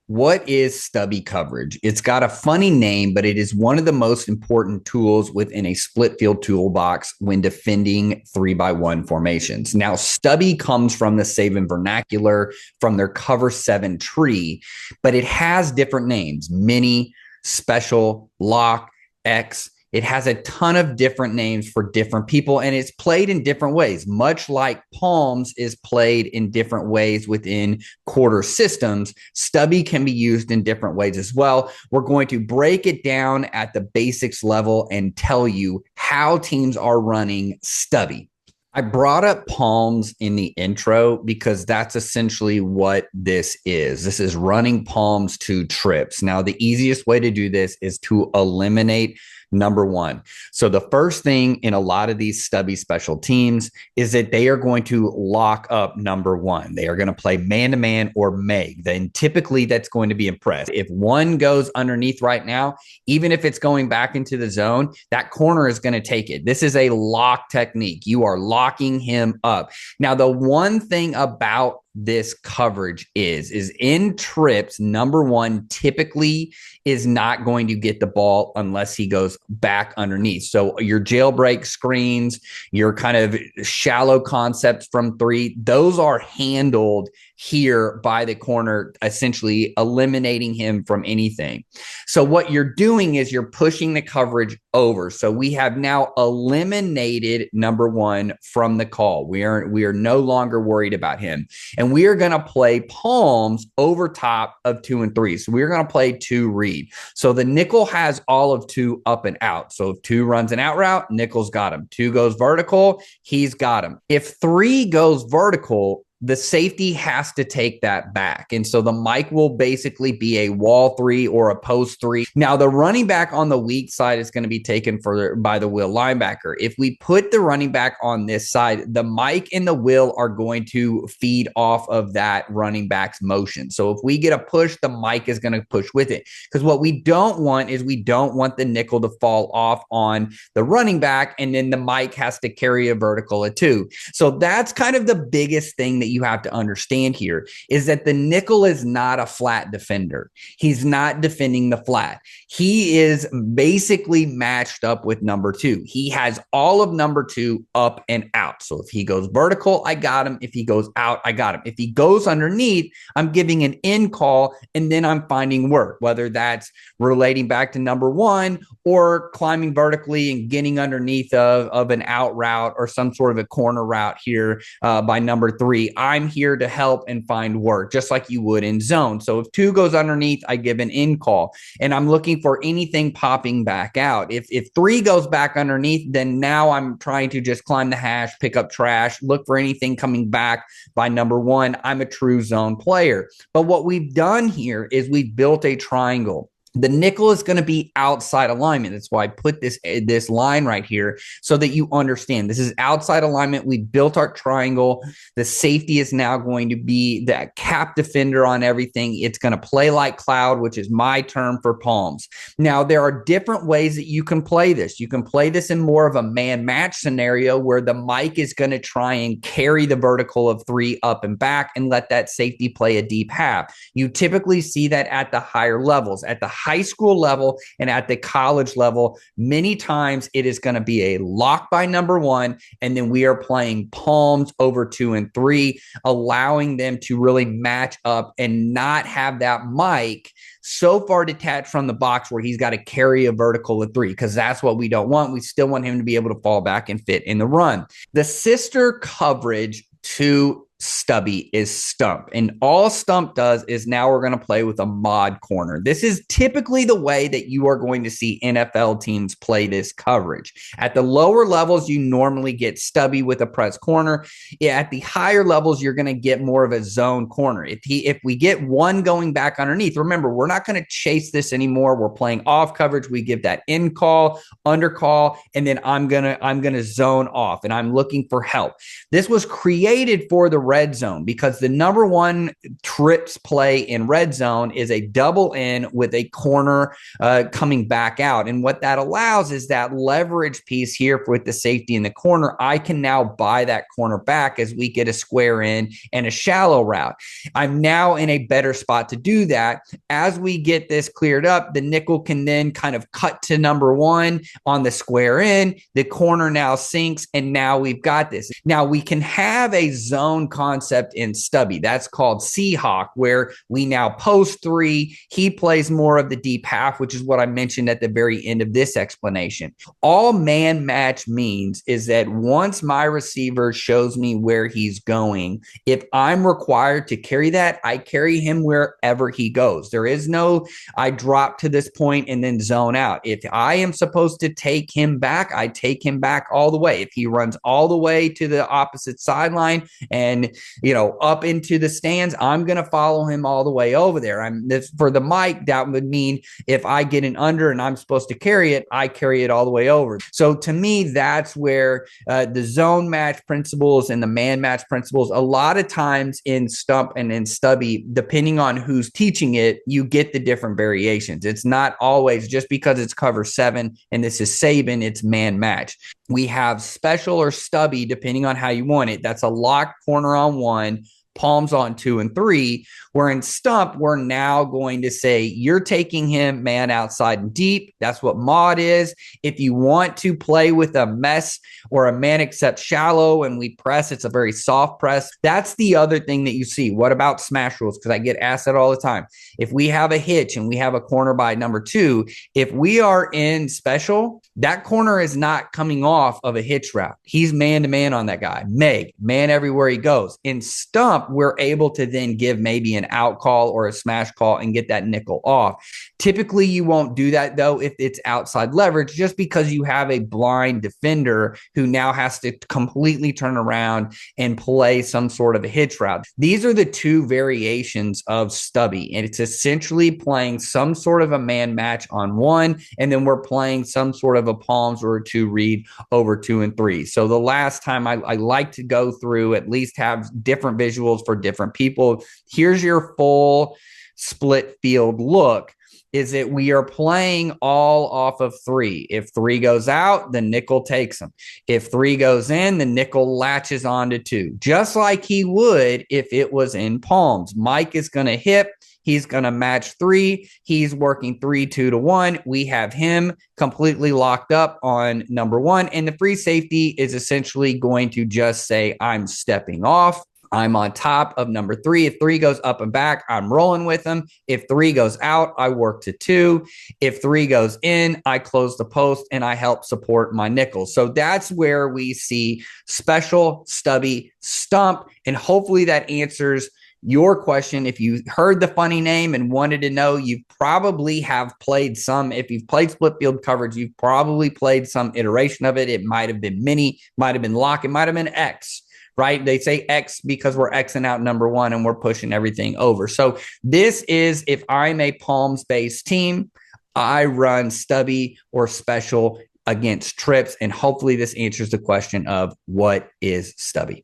What is stubby coverage? It's got a funny name, but it is one of the most important tools within a split field toolbox when defending 3-by-1 formations. Now, stubby comes from the Saban vernacular, from their cover 7 tree, but it has different names: mini, special, lock, X. It has a ton of different names for different people, and it's played in different ways, much like palms is played in different ways within quarter systems. Stubby can be used in different ways as well. We're going to break it down at the basics level and tell you how teams are running stubby. I brought up palms in the intro because that's essentially what this is. This is running palms to trips. Now, the easiest way to do this is to eliminate number one. So the first thing in a lot of these stubby special teams is that they are going to lock up number one. They are going to play man-to-man or Meg. Then typically that's going to be impressed. If one goes underneath right now, even if it's going back into the zone, that corner is going to take it. This is a lock technique. You are locking him up. Now, the one thing about this coverage is in trips, number one typically is not going to get the ball unless he goes back underneath. So your jailbreak screens, your kind of shallow concepts from three, those are handled here by the corner, essentially eliminating him from anything. So what you're doing is you're pushing the coverage over. So we have now eliminated number one from the call. We are no longer worried about him. And we are going to play palms over top of 2 and 3. So we're going to play 2 read. So the nickel has all of 2 up and out. So if 2 runs an out route, nickel's got him. 2 goes vertical, he's got him. If 3 goes vertical, the safety has to take that back. And so the mic will basically be a wall 3 or a post 3. Now, the running back on the weak side is going to be taken by the will linebacker. If we put the running back on this side, the mic and the will are going to feed off of that running back's motion. So if we get a push, the mic is going to push with it. Because what we don't want is we don't want the nickel to fall off on the running back, and then the mic has to carry a vertical at 2. So that's kind of the biggest thing that you have to understand here, is that the nickel is not a flat defender. He's not defending the flat. He is basically matched up with number 2. He has all of number 2 up and out. So if he goes vertical, I got him. If he goes out, I got him. If he goes underneath, I'm giving an in call, and then I'm finding work, whether that's relating back to number 1 or climbing vertically and getting underneath of an out route or some sort of a corner route here by number 3. I'm here to help and find work, just like you would in zone. So if 2 goes underneath, I give an in call, and I'm looking for anything popping back out. If 3 goes back underneath, then now I'm trying to just climb the hash, pick up trash, look for anything coming back by number 1. I'm a true zone player. But what we've done here is we've built a triangle. The nickel is going to be outside alignment. That's why I put this line right here so that you understand. This is outside alignment. We built our triangle. The safety is now going to be that cap defender on everything. It's going to play like cloud, which is my term for palms. Now, there are different ways that you can play this. You can play this in more of a man match scenario where the mic is going to try and carry the vertical of 3 up and back and let that safety play a deep half. You typically see that at the higher levels. At the high school level and at the college level, many times it is going to be a lock by number 1, and then we are playing palms over 2 and 3, allowing them to really match up and not have that mic so far detached from the box where he's got to carry a vertical of 3, because that's what we don't want. We still want him to be able to fall back and fit in the run. The sister coverage to stubby is stump, and all stump does is now we're going to play with a mod corner. This is typically the way that you are going to see NFL teams play this coverage. At the lower levels, you normally get stubby with a press corner. At the higher levels, you're going to get more of a zone corner. If we get 1 going back underneath, remember, we're not going to chase this anymore. We're playing off coverage. We give that in call, under call, and then I'm gonna zone off, and I'm looking for help. This was created for the red zone, because the number one trips play in red zone is a double in with a corner coming back out. And what that allows is that leverage piece here with the safety in the corner. I can now buy that corner back as we get a square in and a shallow route. I'm now in a better spot to do that. As we get this cleared up, the nickel can then kind of cut to number one on the square in. The corner now sinks, and now we've got this. Now we can have a zone concept in Stubby. That's called Seahawk, where we now post three. He plays more of the deep half, which is what I mentioned at the very end of this explanation. All man match means is that once my receiver shows me where he's going, if I'm required to carry that, I carry him wherever he goes. There is no, I drop to this point and then zone out. If I am supposed to take him back, I take him back all the way. If he runs all the way to the opposite sideline and, up into the stands, I'm going to follow him all the way over there. For the mic, that would mean if I get an under and I'm supposed to carry it, I carry it all the way over. So to me, that's where the zone match principles and the man match principles, a lot of times in Stump and in Stubby, depending on who's teaching it, you get the different variations. It's not always just because it's cover 7 and this is Saban, it's man match. We have special or Stubby, depending on how you want it. That's a locked corner on 1, palms on 2 and 3, where in Stump, we're now going to say, you're taking him man outside and deep. That's what mod is. If you want to play with a mess or a man except shallow and we press, it's a very soft press. That's the other thing that you see. What about smash rules? Because I get asked that all the time. If we have a hitch and we have a corner by number 2, if we are in special, that corner is not coming off of a hitch route. He's man-to-man on that guy. Man everywhere he goes. In Stump, we're able to then give maybe an out call or a smash call and get that nickel off. Typically, you won't do that, though, if it's outside leverage, just because you have a blind defender who now has to completely turn around and play some sort of a hitch route. These are the two variations of Stubby, and it's essentially playing some sort of a man match on 1, and then we're playing some sort of a palms or a 2 read over 2 and 3. So the last time I like to go through, at least have different visuals for different people. Here's your full split field look. Is that we are playing all off of 3. If 3 goes out, the nickel takes him. If 3 goes in, the nickel latches onto 2, just like he would if it was in palms. Mike is going to hip. He's going to match 3. He's working 3, 2 to 1. We have him completely locked up on number 1. And the free safety is essentially going to just say, I'm stepping off. I'm on top of number 3. If 3 goes up and back, I'm rolling with him. If 3 goes out, I work to 2. If 3 goes in, I close the post and I help support my nickel. So that's where we see special, Stubby, Stump. And hopefully that answers your question. If you heard the funny name and wanted to know, you probably have played some. If you've played split field coverage, you've probably played some iteration of it. It might have been mini, might have been lock, it might have been X. Right? They say X because we're Xing out number 1 and we're pushing everything over. So this is, if I'm a palms-based team, I run Stubby or special against trips. And hopefully this answers the question of what is Stubby.